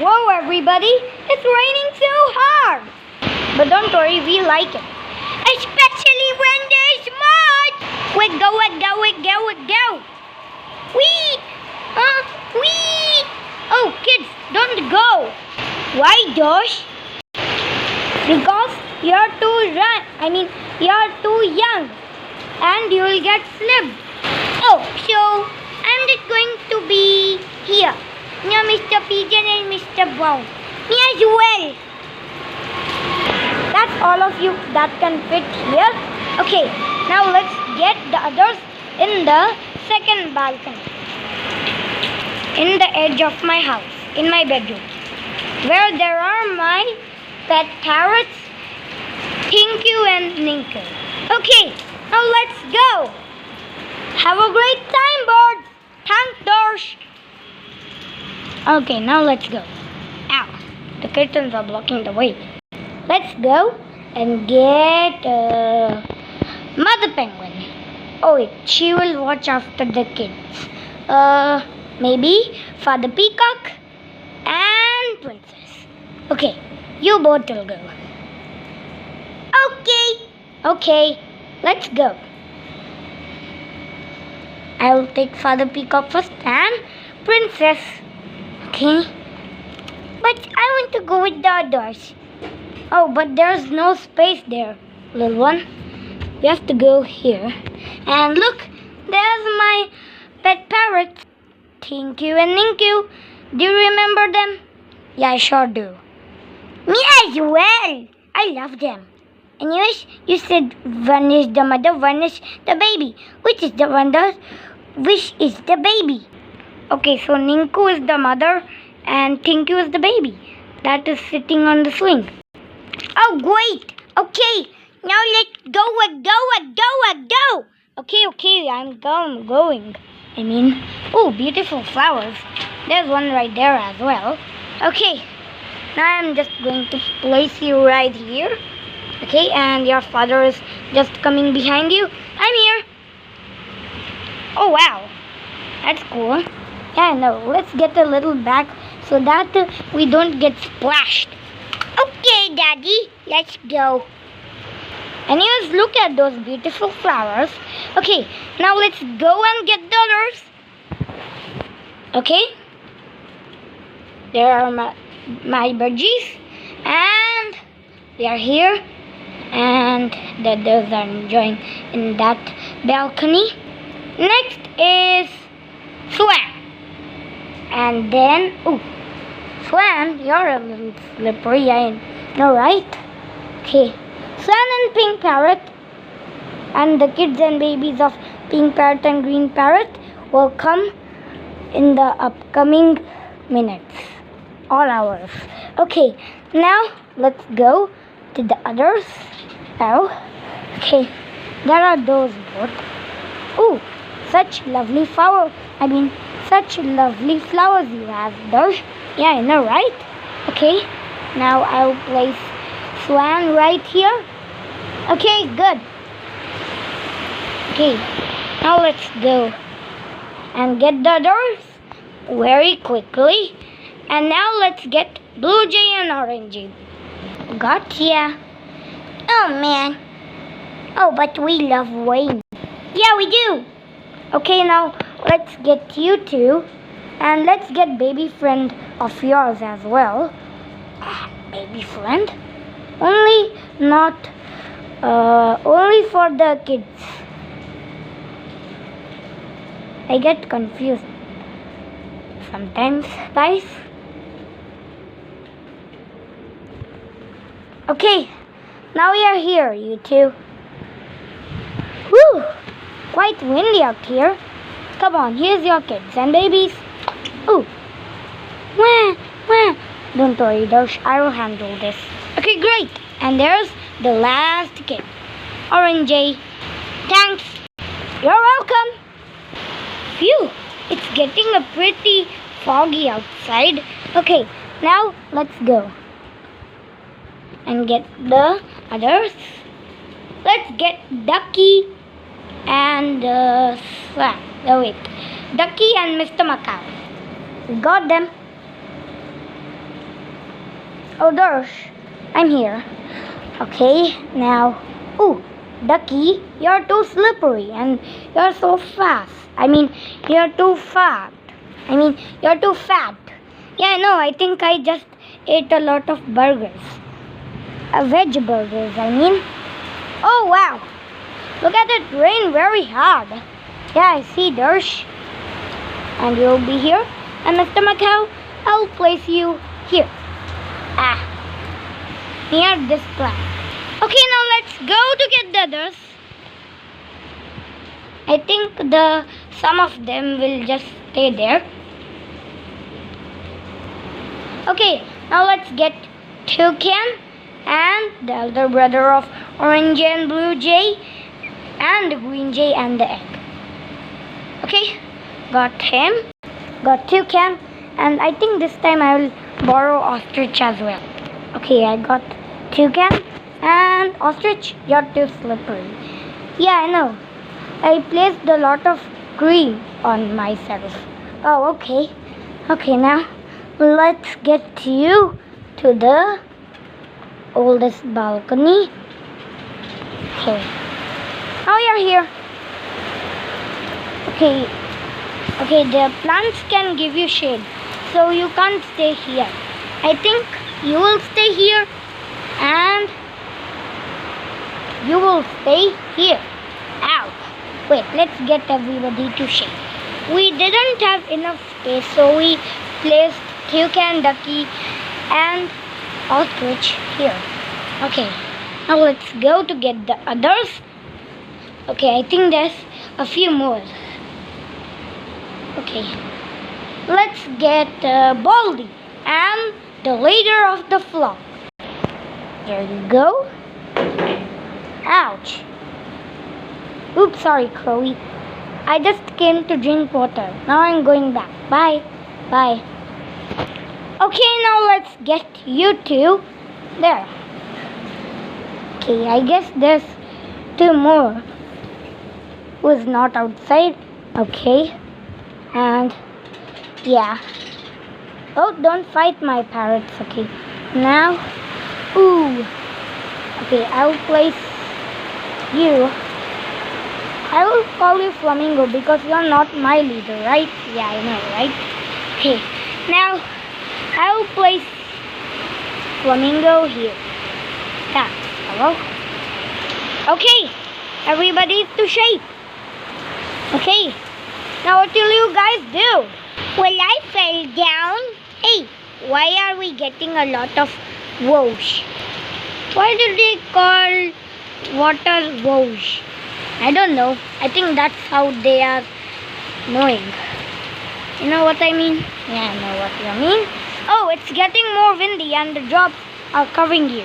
Whoa everybody, it's raining so hard. But don't worry, we like it. Especially when there's mud. Quick, go. Wee! Wee! Oh, kids, don't go. Why, Josh? Because you're too young. And you will get slipped. Oh, so I'm just going to be here. Near Mr. Pigeon and Mr. Brown. Me as well. That's all of you that can fit here. Okay, now let's get the others in the second balcony. In the edge of my house, in my bedroom. Where there are my pet parrots, Tinku and Ninku. Okay, now let's go. Have a great time, birds. Thanks, Dorsh. Okay, now let's go. Ow, the curtains are blocking the way. Let's go and get Mother Penguin. Oh wait, she will watch after the kids. Maybe Father Peacock and Princess. Okay, you both will go. Okay, let's go. I will take Father Peacock first and Princess. Okay. But I want to go with the others. Oh, but there's no space there, little one. You have to go here. And look, there's my pet parrots, Tinku and Ninku. Do you remember them? Yeah, I sure do. Me as well. I love them. Anyways, you said one is the mother, one is the baby. Which is the baby? Okay, so Ninku is the mother and Tinku is the baby that is sitting on the swing. Oh, great. Okay, now let's go. Okay, I'm going. Oh, beautiful flowers. There's one right there as well. Okay, now I'm just going to place you right here. Okay, and your father is just coming behind you. I'm here. Oh, wow. That's cool. Yeah, no, let's get a little back so that we don't get splashed. Okay, Daddy, let's go. And you look at those beautiful flowers. Okay, now let's go and get the others. Okay. There are my budgies. And they are here. And the others are enjoying in that balcony. Next is Swan. And then, Swan, you're a little slippery, I know, right? Okay, Swan and Pink Parrot and the kids and babies of Pink Parrot and Green Parrot will come in the upcoming minutes, all hours. Okay, now let's go to the others. Okay, there are those both. Such lovely flowers. Such lovely flowers you have, those. Yeah, I know, right? Okay, now I'll place Swan right here. Okay, good. Okay, now let's go and get the others very quickly. And now let's get Blue Jay and Orangey. Gotcha. Oh, man. Oh, but we love Wayne. Yeah, we do. Okay, now let's get you two. And let's get baby friend of yours as well. Baby friend? Only for the kids. I get confused sometimes, guys. Okay, now we are here, you two. Woo! Quite windy out here. Come on, here's your kids and babies. Ooh. Wah, wah. Don't worry, Dorsh, I will handle this. Okay, great. And there's the last kid. Orangey. Thanks. You're welcome. Phew, it's getting a pretty foggy outside. Okay, now let's go and get the others. Let's get Ducky and Ducky and Mr. Macau. We got them. Oh, Darsh, I'm here. Okay, now. Ooh, Ducky, you're too slippery and you're so fast. You're too fat. You're too fat. Yeah, no, I think I just ate a lot of burgers. Veg burgers, I mean. Oh, wow. Look at it rain very hard. Yeah, I see, Darsh. And you'll be here. And Mr. Macau, I'll place you here. Near this plant. Okay, now let's go to get the others. I think some of them will just stay there. Okay, now let's get Toucan and the elder brother of Orange and Blue Jay and the Green Jay and the egg. Okay, got him, got Toucan, and I think this time I will borrow Ostrich as well. Okay, I got Toucan and Ostrich, you're too slippery. Yeah, I know. I placed a lot of cream on myself. Oh, okay. Okay, now let's get you to the oldest balcony. Okay. Now you're here. Okay, the plants can give you shade, so you can't stay here. I think you will stay here and you will stay here. Ow. Wait, let's get everybody to shade. We didn't have enough space, so we placed Toucan, Ducky, and Ostrich here. Okay, now let's go to get the others. Okay, I think there's a few more. Okay, let's get Baldy and the leader of the flock. There you go. Ouch. Oops, sorry, Chloe. I just came to drink water. Now I'm going back. Bye. Bye. Okay, now let's get you two there. Okay, I guess there's two more who's not outside. Okay. And yeah. Oh, don't fight my parrots. Okay. Now, ooh. Okay, I'll place you. I will call you Flamingo because you're not my leader, right? Yeah, I know, right? Okay, now I will place Flamingo here. Yeah, hello? Okay, everybody's to shape. Okay, now what will you guys do? Well, I fell down. Hey, why are we getting a lot of whoosh? Why did they call water whoosh? I don't know. I think that's how they are knowing. You know what I mean? Yeah, I know what you mean. Oh, it's getting more windy and the drops are covering you.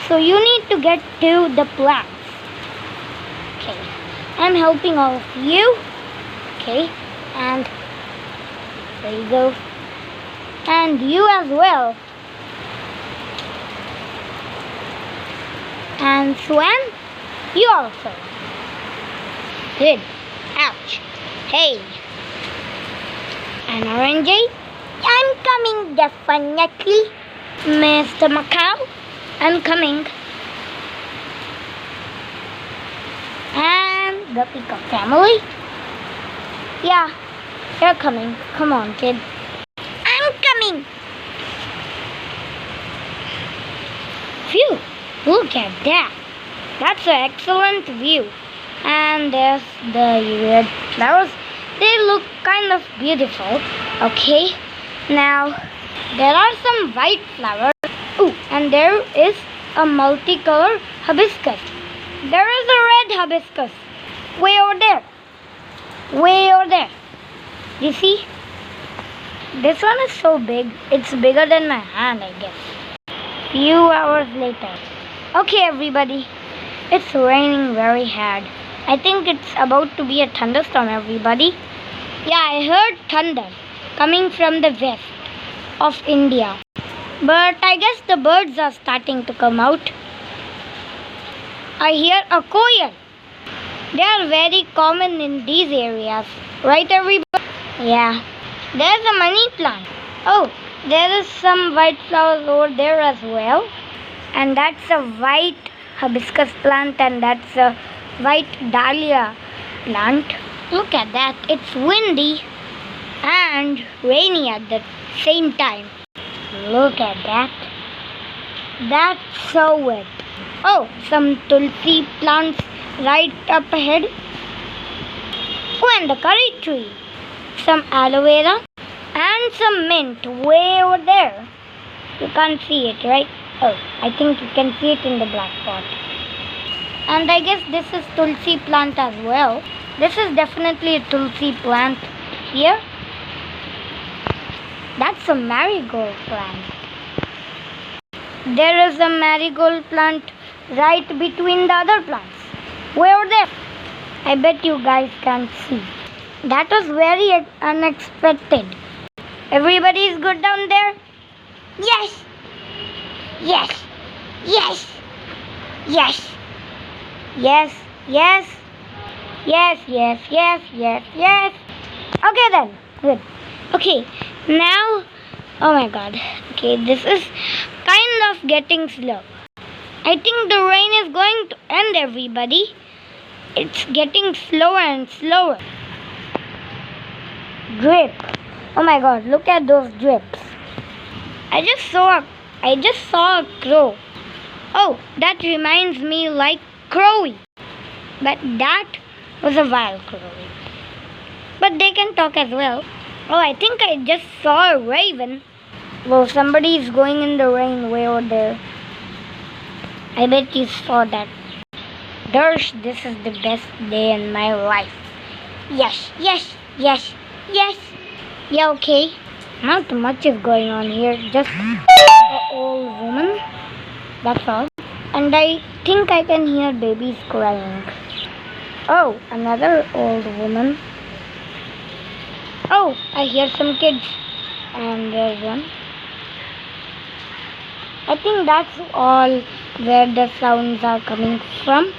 So you need to get to the plants. Okay. I'm helping all of you. Okay. And there you go. And you as well. And Swan, you also. Good. Ouch. Hey. And Orange, I'm coming definitely. Mr. Macau, I'm coming. And the Peacock family. Yeah, you're coming. Come on, kid. I'm coming. Phew, look at that. That's an excellent view. And there's the red flowers. They look kind of beautiful. Okay, now there are some white flowers. Ooh, and there is a multicolored hibiscus. There is a red hibiscus. Way over there. Way over there. You see? This one is so big. It's bigger than my hand, I guess. Few hours later. Okay, everybody. It's raining very hard. I think it's about to be a thunderstorm, everybody. Yeah, I heard thunder coming from the west of India. But I guess the birds are starting to come out. I hear a koel. They are very common in these areas. Right, everybody? Yeah. There's a money plant. Oh, There is some white flowers over there as well. And that's a white hibiscus plant, and that's a white dahlia plant. Look at that. It's windy and rainy at the same time. Look at that. That's so wet. Oh, some tulsi plants right up ahead. Oh, and the curry tree. Some aloe vera and some mint way over there. You can't see it, right? Oh, I think you can see it in the black pot. And I guess this is tulsi plant as well. This is definitely a tulsi plant here. That's a marigold plant. There is a marigold plant right between the other plants. Way over there. I bet you guys can't see. That was very unexpected. Everybody is good down there? Yes! Yes! Yes! Yes! Yes! Yes! Yes, yes, yes, yes, yes. Okay then. Good. Okay, now, oh my god. Okay, this is kind of getting slow. I think the rain is going to end, everybody. It's getting slower and slower. Drip. Oh my god, look at those drips. I just saw a crow. Oh, that reminds me like Crowy. But that was a wild crow. But they can talk as well. Oh, I think I just saw a raven. Well, somebody is going in the rain way over there. I bet you saw that. Darsh, this is the best day in my life. Yes, yes, yes, yes. Yeah, okay. Not much is going on here. Just an old woman. That's all. And I think I can hear babies crying. Oh, another old woman. Oh, I hear some kids. And there's one. I think that's all where the sounds are coming from.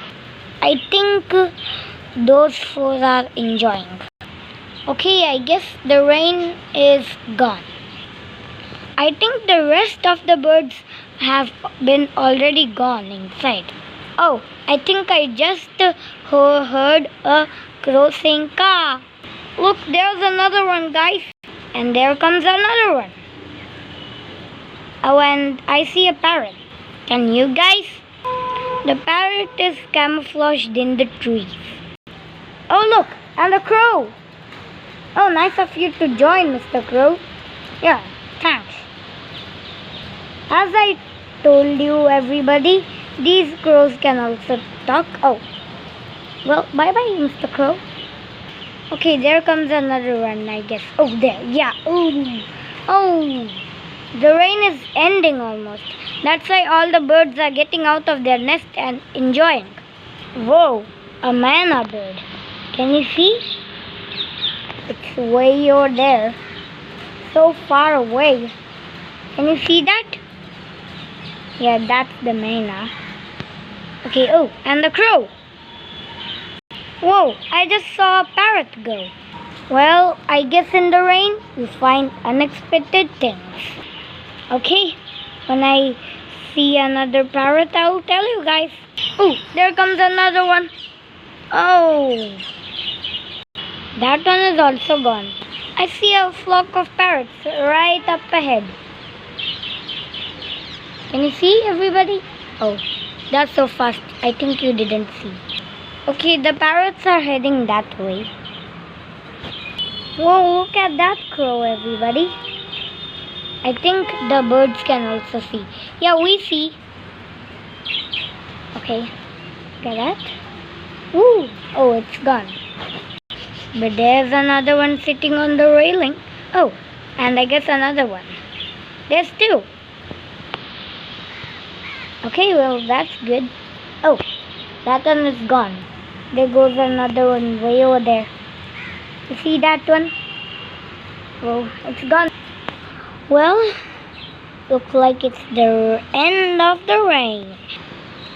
I think those four are enjoying. Okay, I guess the rain is gone. I think the rest of the birds have been already gone inside. Oh, I think I just heard a crow saying caw. Look, there's another one, guys. And there comes another one. Oh, and I see a parrot. Can you guys? The parrot is camouflaged in the trees. Oh, look, and a crow. Oh, nice of you to join, Mr. Crow. Yeah, thanks. As I told you, everybody, these crows can also talk. Oh, well, bye-bye, Mr. Crow. Okay, there comes another one, I guess. Oh, there, yeah. Oh, the rain is ending almost. That's why all the birds are getting out of their nest and enjoying. Whoa, a manna bird. Can you see? It's way over there. So far away. Can you see that? Yeah, that's the manna. Okay, oh, and the crow. Whoa, I just saw a parrot go. Well, I guess in the rain, we find unexpected things. Okay, when I see another parrot, I will tell you guys. Oh, there comes another one. Oh, that one is also gone. I see a flock of parrots right up ahead. Can you see, everybody? Oh, that's so fast. I think you didn't see. Okay, the parrots are heading that way. Whoa, look at that crow, everybody. I think the birds can also see. Yeah, we see. Okay, look at that. Woo! Oh, it's gone. But there's another one sitting on the railing. Oh, and I guess another one. There's two. Okay, well, that's good. Oh, that one is gone. There goes another one way over there. You see that one? Oh, it's gone. Well, looks like it's the end of the rain.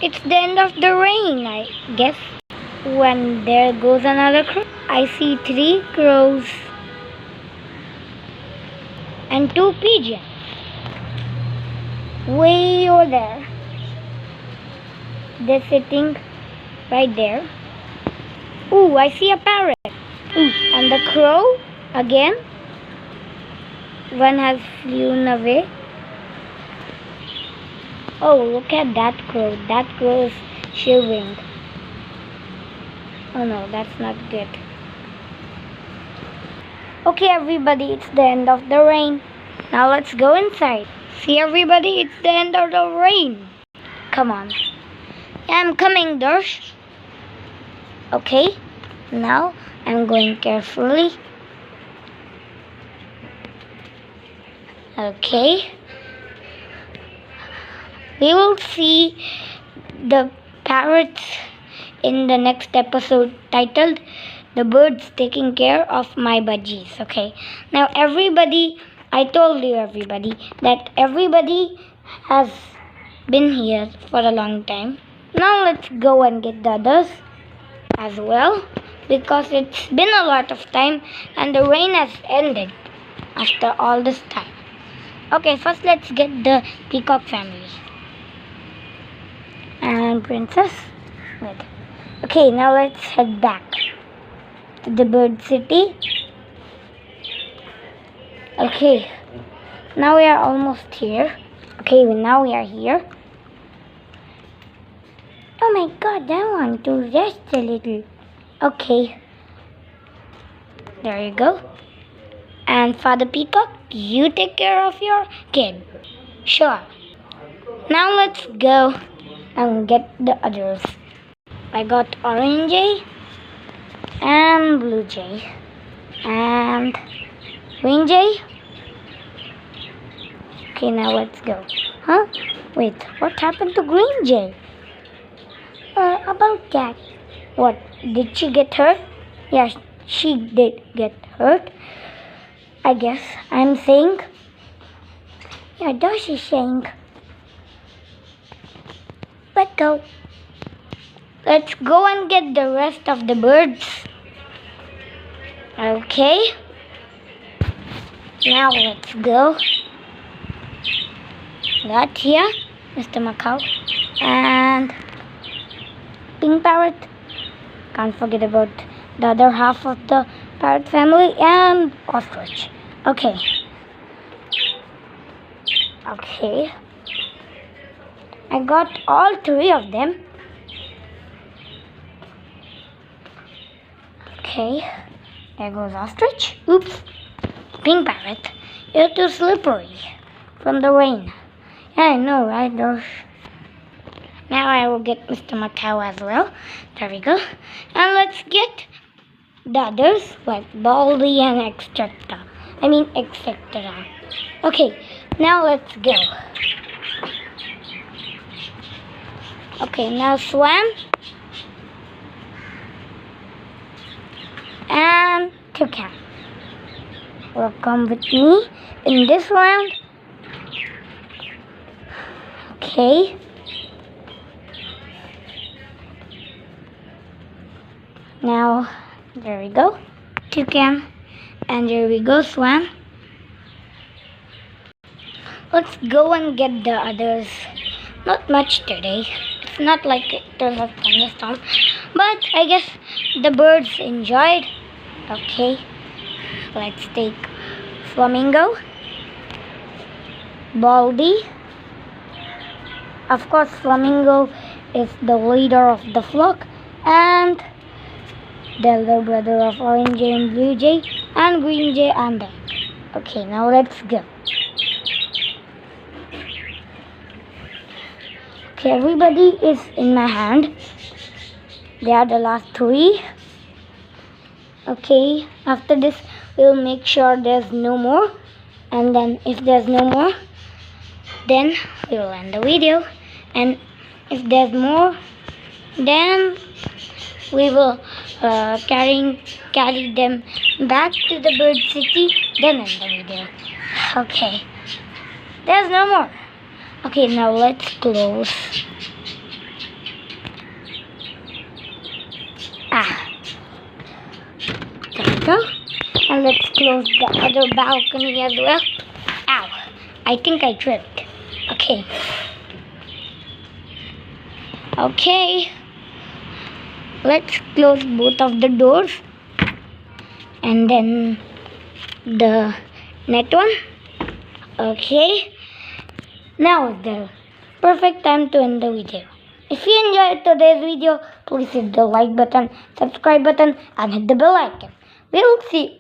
It's the end of the rain, I guess. When there goes another crow. I see 3 crows and 2 pigeons. way over there. They're sitting right there. Ooh, I see a parrot. Ooh, and the crow again. One has flown away. Oh, look at that crow. That crow is shivering. Oh no, that's not good. Okay, everybody, it's the end of the rain. Now let's go inside. See, everybody, it's the end of the rain. Come on. I'm coming, Darsh. Okay, now I'm going carefully. Okay. We will see the parrots in the next episode titled The Birds Taking Care of My Budgies. Okay. Now everybody, I told you everybody that everybody has been here for a long time. Now let's go and get the others as well, because it's been a lot of time and the rain has ended after all this time. Okay, first let's get the peacock family. And princess. Wait. Okay, now let's head back to the bird city. Okay, now we are almost here. Okay, now we are here. Oh my god, I want to rest a little. Okay, there you go. And Father Peacock, you take care of your kid. Sure. Now let's go and get the others. I got Orange Jay and Blue Jay and Green Jay. Okay, now let's go. Huh? Wait, what happened to Green Jay? About that. What? Did she get hurt? Yes, she did get hurt. I guess I'm saying. Yeah, Darsh is saying. Let's go. Let's go and get the rest of the birds. Okay. Now let's go. Got here, Mr. Macaw. And pink parrot. Can't forget about the other half of the parrot family and ostrich. Okay. Okay. I got all three of them. Okay. There goes ostrich. Oops. Pink parrot. You're too slippery from the rain. Yeah, I know, right, Darsh? Now I will get Mr. Macaw as well. There we go. And let's get the others like Baldy and etc. etc. Okay, now let's go. Okay, now Swan and Toucan will come with me in this round. Okay. Now, there we go, Toucan, and there we go, Swan. Let's go and get the others. Not much today. It's not like there's a thunderstorm, but I guess the birds enjoyed. Okay, let's take Flamingo, Baldy. Of course, Flamingo is the leader of the flock, and the elder brother of Orange Jay and Blue Jay and Green Jay and them. Okay, now let's go. Okay, everybody is in my hand. They are the last three. Okay, after this we'll make sure there's no more, and then if there's no more, then we will end the video, and if there's more, then we will carry them back to the bird city, then end the video. Okay, there's no more. Okay, now let's close. There we go. And let's close the other balcony as well. Ow, I think I tripped. Okay. Okay. Okay. Let's close both of the doors. And then the net one. Okay. Now is the perfect time to end the video. If you enjoyed today's video, please hit the like button, subscribe button, and hit the bell icon. We'll see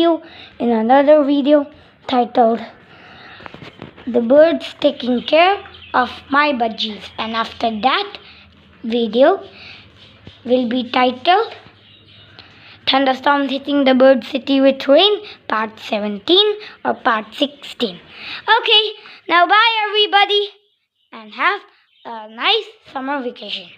you in another video titled The Birds Taking Care of My Budgies. And after that video will be titled Thunderstorms Hitting the Bird City with Rain, Part 17 or Part 16. Okay, now bye everybody and have a nice summer vacation.